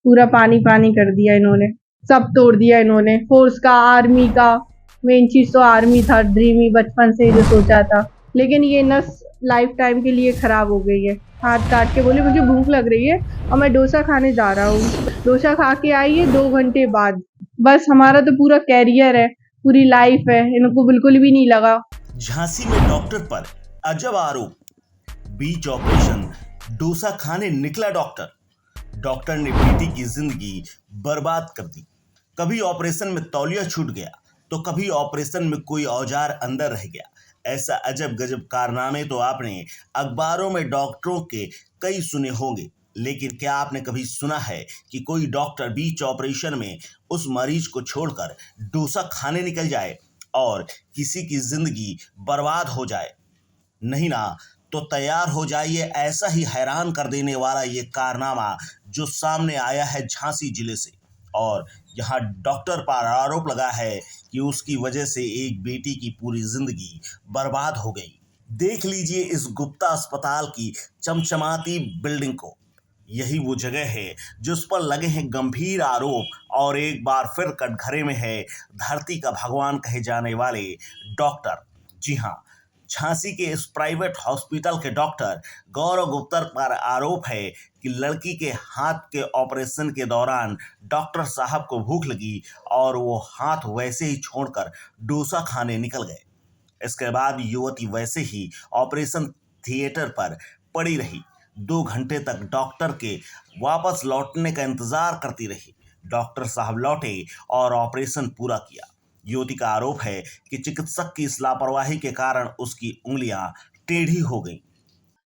पूरा पानी पानी कर दिया इन्होंने, सब तोड़ दिया इन्होंने। फोर्स का, आर्मी का, मेन चीज तो आर्मी था, ड्रीम ही बचपन से ही जो सोचा था, लेकिन ये नस लाइफ टाइम के लिए खराब हो गई है। हाथ काट के बोले मुझे भूख लग रही है और मैं डोसा खाने जा रहा हूँ। डोसा खा के आई है 2 घंटे बाद। बस हमारा तो पूरा कैरियर है, पूरी लाइफ है, इनको बिल्कुल भी नहीं लगा। झांसी में डॉक्टर पर अजब आरोप, बीच ऑपरेशन डोसा खाने निकला डॉक्टर। डॉक्टर ने बेटी की जिंदगी बर्बाद कर दी। कभी ऑपरेशन में तौलिया छूट गया तो कभी ऑपरेशन में कोई औजार अंदर रह गया। ऐसा अजब गजब कारनामे तो आपने अखबारों में डॉक्टरों के कई सुने होंगे, लेकिन क्या आपने कभी सुना है कि कोई डॉक्टर बीच ऑपरेशन में उस मरीज को छोड़कर डोसा खाने निकल जाए और किसी की जिंदगी बर्बाद हो जाए? नहीं ना। तो तैयार हो जाइए ऐसा ही हैरान कर देने वाला ये कारनामा जो सामने आया है झांसी जिले से। और यहाँ डॉक्टर पर आरोप लगा है कि उसकी वजह से एक बेटी की पूरी जिंदगी बर्बाद हो गई। देख लीजिए इस गुप्ता अस्पताल की चमचमाती बिल्डिंग को। यही वो जगह है जिस पर लगे हैं गंभीर आरोप और एक बार फिर कटघरे में है धरती का भगवान कहे जाने वाले डॉक्टर। जी हाँ, झांसी के इस प्राइवेट हॉस्पिटल के डॉक्टर गौरव गुप्ता पर आरोप है कि लड़की के हाथ के ऑपरेशन के दौरान डॉक्टर साहब को भूख लगी और वो हाथ वैसे ही छोड़कर डोसा खाने निकल गए। इसके बाद युवती वैसे ही ऑपरेशन थिएटर पर पड़ी रही। 2 घंटे तक डॉक्टर के वापस लौटने का इंतजार करती रही। डॉक्टर साहब लौटे और ऑपरेशन पूरा किया। युवती का आरोप है कि चिकित्सक की इस लापरवाही के कारण उसकी उंगलियां टेढ़ी हो गईं।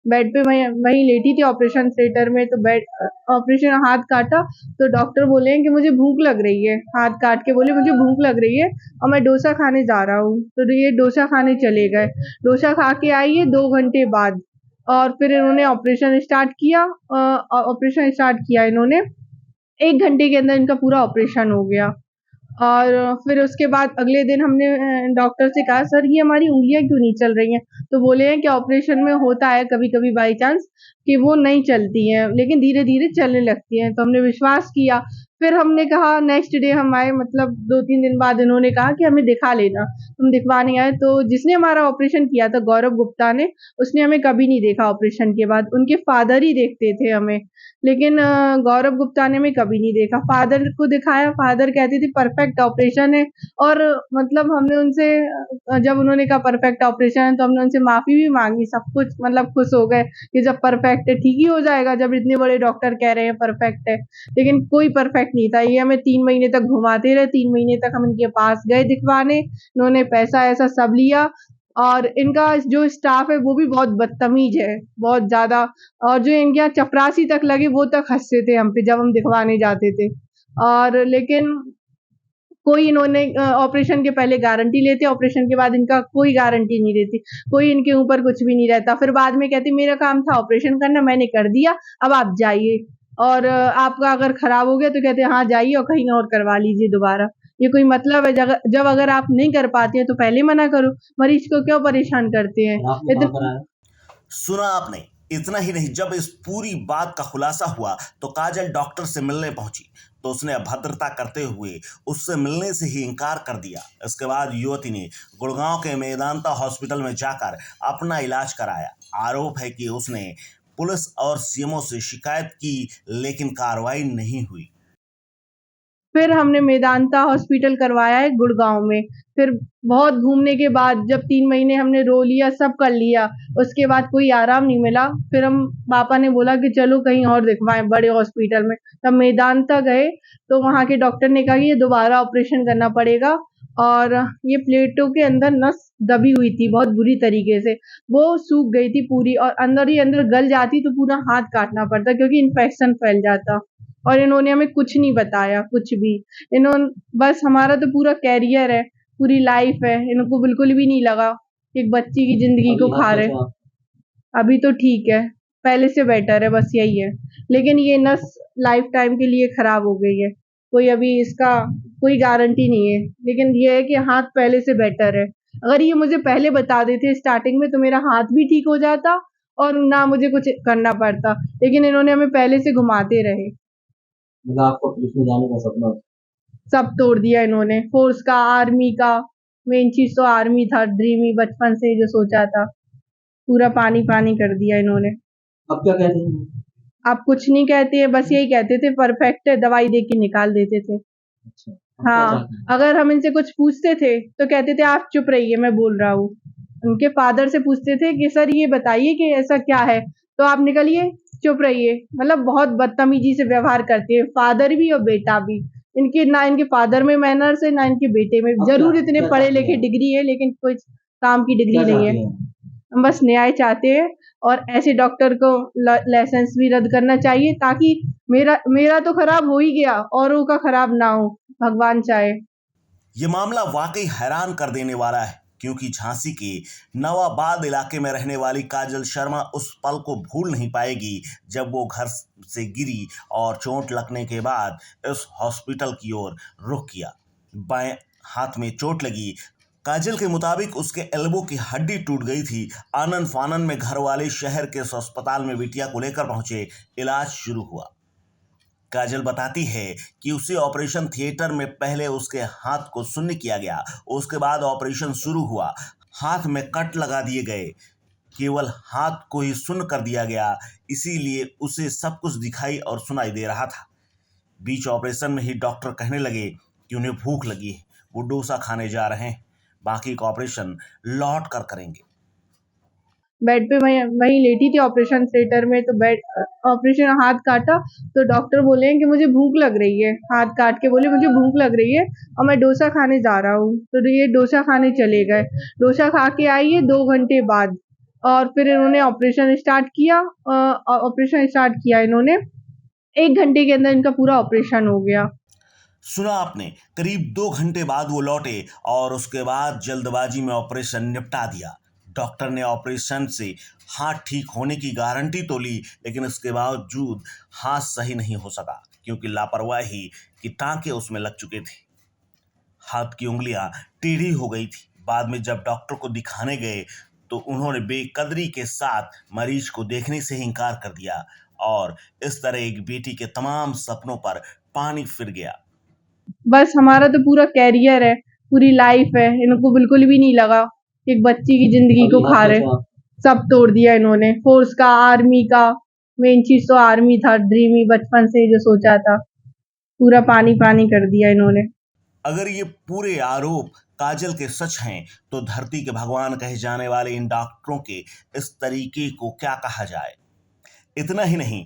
बेड पे मैं वहीं लेटी थी ऑपरेशन थिएटर में, तो बेड ऑपरेशन हाथ काटा तो डॉक्टर बोले हैं कि मुझे भूख लग रही है। हाथ काट के बोले मुझे भूख लग रही है और मैं डोसा खाने जा रहा हूँ। तो ये डोसा खाने चले गए। डोसा खा के आई है 2 घंटे बाद, और फिर इन्होंने ऑपरेशन स्टार्ट किया। ऑपरेशन स्टार्ट किया इन्होंने, 1 घंटे के अंदर इनका पूरा ऑपरेशन हो गया। और फिर उसके बाद अगले दिन हमने डॉक्टर से कहा सर ये हमारी उँगलियाँ क्यों नहीं चल रही हैं? तो बोले हैं कि ऑपरेशन में होता है कभी-कभी बाई चांस कि वो नहीं चलती हैं, लेकिन धीरे-धीरे चलने लगती हैं। तो हमने विश्वास किया। फिर हमने कहा नेक्स्ट डे हम आए, मतलब 2-3 दिन बाद इन्होंने कहा कि हमें दिखा लेना। हम दिखवाने आए तो जिसने हमारा ऑपरेशन किया था गौरव गुप्ता ने, उसने हमें कभी नहीं देखा ऑपरेशन के बाद। उनके फादर ही देखते थे हमें, लेकिन गौरव गुप्ता ने हमें कभी नहीं देखा। फादर को दिखाया, फादर कहते थे परफेक्ट ऑपरेशन है। और मतलब हमने उनसे जब उन्होंने कहा परफेक्ट ऑपरेशन है तो हमने उनसे माफ़ी भी माँगी, सब कुछ, मतलब खुश हो गए कि जब परफेक्ट है ठीक ही हो जाएगा, जब इतने बड़े डॉक्टर कह रहे हैं परफेक्ट है। लेकिन कोई परफेक्ट नहीं था। ये हमें 3 महीने तक घुमाते रहे, 3 महीने तक हम इनके पास गए दिखवाने। इन्होंने पैसा-ऐसा सब लिया, और इनका जो स्टाफ है वो भी बहुत बदतमीज़ है, बहुत ज़्यादा। और जो इनके यहाँ चपरासी तक लगे वो तक हँसते थे हम पे जब हम दिखवाने जाते थे। और लेकिन कोई इन्होंने ऑपरेशन के पहले गारंटी लेते, ऑपरेशन के बाद इनका कोई गारंटी नहीं रहती। कोई इनके ऊपर कुछ भी नहीं रहता। फिर बाद में कहते मेरा काम था ऑपरेशन करना, मैंने कर दिया, अब आप जाइए। और आपका अगर खराब हो गया तो कहते हाँ जाइए और कहीं और करवा लीजिए दोबारा। ये कोई मतलब है? जब अगर आप नहीं कर पाते हैं तो पहले मना करो। मरीज को क्यों परेशान करते हैं? सुना आपने। इतना ही नहीं, जब इस पूरी बात का खुलासा हुआ तो काजल डॉक्टर से मिलने पहुंची तो उसने अभद्रता करते हुए उससे मिलने से ही इनकार कर दिया। इसके बाद युवती ने गुड़गांव के मेदांता हॉस्पिटल में जाकर अपना इलाज कराया। आरोप है कि उसने पुलिस और सीएमओ से शिकायत की, लेकिन कार्रवाई नहीं हुई। फिर हमने मेदांता हॉस्पिटल करवाया है गुड़गांव में। फिर बहुत घूमने के बाद जब 3 महीने हमने रो लिया, सब कर लिया, उसके बाद कोई आराम नहीं मिला। फिर हम पापा ने बोला कि चलो कहीं और दिखवाएं बड़े हॉस्पिटल में। तब मेदांता गए तो वहाँ के डॉक्टर ने कहा कि ये दोबारा ऑपरेशन करना पड़ेगा। और ये प्लेटों के अंदर नस दबी हुई थी बहुत बुरी तरीके से, वो सूख गई थी पूरी, और अंदर ही अंदर गल जाती तो पूरा हाथ काटना पड़ता क्योंकि इन्फेक्शन फैल जाता। और इन्होंने हमें कुछ नहीं बताया, कुछ भी। इन्होंने बस, हमारा तो पूरा कैरियर है, पूरी लाइफ है, इनको बिल्कुल भी नहीं लगा एक बच्ची की जिंदगी को खा रहे। अभी तो ठीक है, पहले से बेटर है, बस यही है। लेकिन ये नस लाइफ टाइम के लिए खराब हो गई है, कोई अभी इसका कोई गारंटी नहीं है। लेकिन ये है कि हाथ पहले से बेटर है। अगर ये मुझे पहले बता देते स्टार्टिंग में तो मेरा हाथ भी ठीक हो जाता और ना मुझे कुछ करना पड़ता, लेकिन इन्होंने हमें पहले से घुमाते रहे। मतलब आपको पुलिस में जाने का सपना था? सब तोड़ दिया इन्होंने, फोर्स का, आर्मी का। मेन चीज तो आर्मी था, ड्रीम ही बचपन से जो सोचा था, पूरा पानी पानी कर दिया इन्होंने। अब क्या कहते हैं? आप कुछ नहीं कहते हैं, बस यही कहते थे परफेक्ट है, दवाई दे के निकाल देते थे। अच्छा, अब क्या हाँ, चाहते हैं? अगर हम इनसे कुछ पूछते थे तो कहते थे आप चुप रहिए, मैं बोल रहा हूँ। उनके फादर से पूछते थे कि सर ये बताइए कि ऐसा क्या है, तो आप निकलिए, चुप रहिए। मतलब बहुत बदतमीजी से व्यवहार करते हैं, फादर भी और बेटा भी। इनके ना इनके फादर में मैनर्स है, ना इनके बेटे में। अब जरूर क्या इतने क्या पढ़े चाहते लिखे हैं? डिग्री है, लेकिन कोई काम की डिग्री क्या नहीं है। चाहते हैं? हम बस न्याय चाहते हैं, और ऐसे डॉक्टर को लाइसेंस भी रद्द करना चाहिए, ताकि मेरा मेरा तो खराब हो ही गया, औरों का खराब ना हो, भगवान चाहे। ये मामला वाकई हैरान कर देने वाला है, क्योंकि झांसी के नवाबाद इलाके में रहने वाली काजल शर्मा उस पल को भूल नहीं पाएगी जब वो घर से गिरी और चोट लगने के बाद इस हॉस्पिटल की ओर रुख किया। बाएं हाथ में चोट लगी। काजल के मुताबिक उसके एल्बो की हड्डी टूट गई थी। आनन फानन में घर वाले शहर के इस अस्पताल में बिटिया को लेकर पहुंचे। इलाज शुरू हुआ। काजल बताती है कि उसी ऑपरेशन थिएटर में पहले उसके हाथ को शून्य किया गया, उसके बाद ऑपरेशन शुरू हुआ। हाथ में कट लगा दिए गए, केवल हाथ को ही शून्य कर दिया गया, इसीलिए उसे सब कुछ दिखाई और सुनाई दे रहा था। बीच ऑपरेशन में ही डॉक्टर कहने लगे कि उन्हें भूख लगी है, वो डोसा खाने जा रहे हैं, बाकी का ऑपरेशन लौट कर करेंगे। बेड पे वहीं लेटी थी ऑपरेशन थिएटर में, तो बेड ऑपरेशन हाथ काटा तो डॉक्टर बोले कि मुझे भूख लग रही है। हाथ काट के बोले मुझे भूख लग रही है और मैं डोसा खाने जा रहा हूँ। तो ये डोसा खाने चले गए। डोसा खा के आई है 2 घंटे बाद, और फिर इन्होंने ऑपरेशन स्टार्ट किया। इन्होंने 1 घंटे के अंदर इनका पूरा ऑपरेशन हो गया। सुना आपने, करीब 2 घंटे बाद वो लौटे और उसके बाद जल्दबाजी में ऑपरेशन निपटा दिया। डॉक्टर ने ऑपरेशन से हाथ ठीक होने की गारंटी तो ली, लेकिन इसके बावजूद हाथ सही नहीं हो सका, क्योंकि लापरवाही की टांके उसमें लग चुके थे। हाथ की उंगलियां टेढ़ी हो गई थी। बाद में जब डॉक्टर को दिखाने गए तो उन्होंने बेकदरी के साथ मरीज को देखने से ही इनकार कर दिया, और इस तरह एक बेटी के तमाम सपनों पर पानी फिर गया। बस हमारा तो पूरा कैरियर है, पूरी लाइफ है, इनको बिल्कुल भी नहीं लगा एक बच्ची की जिंदगी को अभी खा आप रहे। क्या सब तोड़ दिया इन्होंने, फोर्स का, आर्मी का। मेन चीज तो आर्मी था, ड्रीम ही बचपन से जो सोचा था, पूरा पानी पानी कर दिया इन्होंने। अगर ये पूरे आरोप काजल के सच हैं, तो धरती के भगवान कहे जाने वाले इन डॉक्टरों के इस तरीके को क्या कहा जाए। इतना ही नहीं,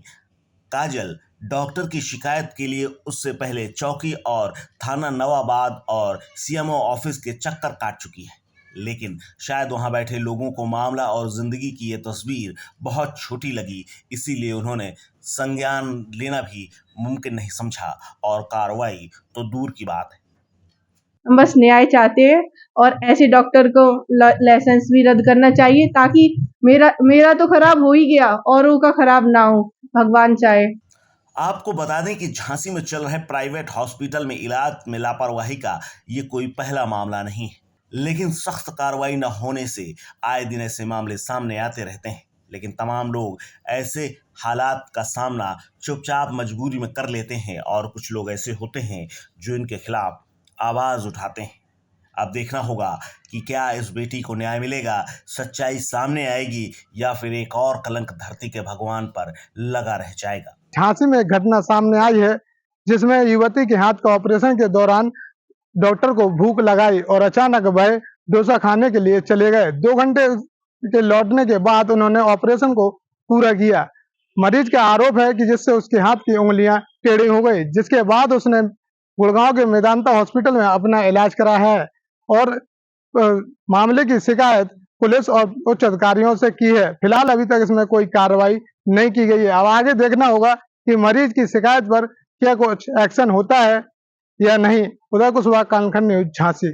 काजल डॉक्टर की शिकायत के लिए उससे पहले चौकी और थाना नवाबाद और सीएमओ ऑफिस के चक्कर काट चुकी है, लेकिन शायद वहां बैठे लोगों को मामला और जिंदगी की ये तस्वीर बहुत छोटी लगी, इसीलिए उन्होंने संज्ञान लेना भी मुमकिन नहीं समझा, और कार्रवाई तो दूर की बात है। हम बस न्याय चाहते हैं, और ऐसे डॉक्टर को लाइसेंस भी रद्द करना चाहिए, ताकि मेरा तो खराब हो ही गया, औरों का खराब ना हो, भगवान चाहे। आपको बता दें कि झांसी में चल रहे प्राइवेट हॉस्पिटल में इलाज में लापरवाही का ये कोई पहला मामला नहीं है, लेकिन सख्त कार्रवाई न होने से आए दिन ऐसे मामले सामने आते रहते हैं। लेकिन तमाम लोग ऐसे हालात का सामना चुपचाप मजबूरी में कर लेते हैं, और कुछ लोग ऐसे होते हैं जो इनके खिलाफ आवाज उठाते हैं। अब देखना होगा कि क्या इस बेटी को न्याय मिलेगा, सच्चाई सामने आएगी, या फिर एक और कलंक धरती के भगवान पर लगा रह जाएगा। झांसी में एक घटना सामने आई है, जिसमें युवती के हाथ का ऑपरेशन के दौरान डॉक्टर को भूख लगाई और अचानक वह डोसा खाने के लिए चले गए। 2 घंटे के लौटने के बाद उन्होंने ऑपरेशन को पूरा किया। मरीज का आरोप है कि जिससे उसके हाथ की उंगलियां टेढ़ी हो गई, जिसके बाद उसने गुड़गांव के मेदांता हॉस्पिटल में अपना इलाज करा है, और मामले की शिकायत पुलिस और उच्च अधिकारियों से की है। फिलहाल अभी तक इसमें कोई कार्रवाई नहीं की गई है। अब आगे देखना होगा कि मरीज की शिकायत पर क्या कुछ एक्शन होता है या नहीं। उदय कुशवाहा, कालखंड न्यूज, झांसी।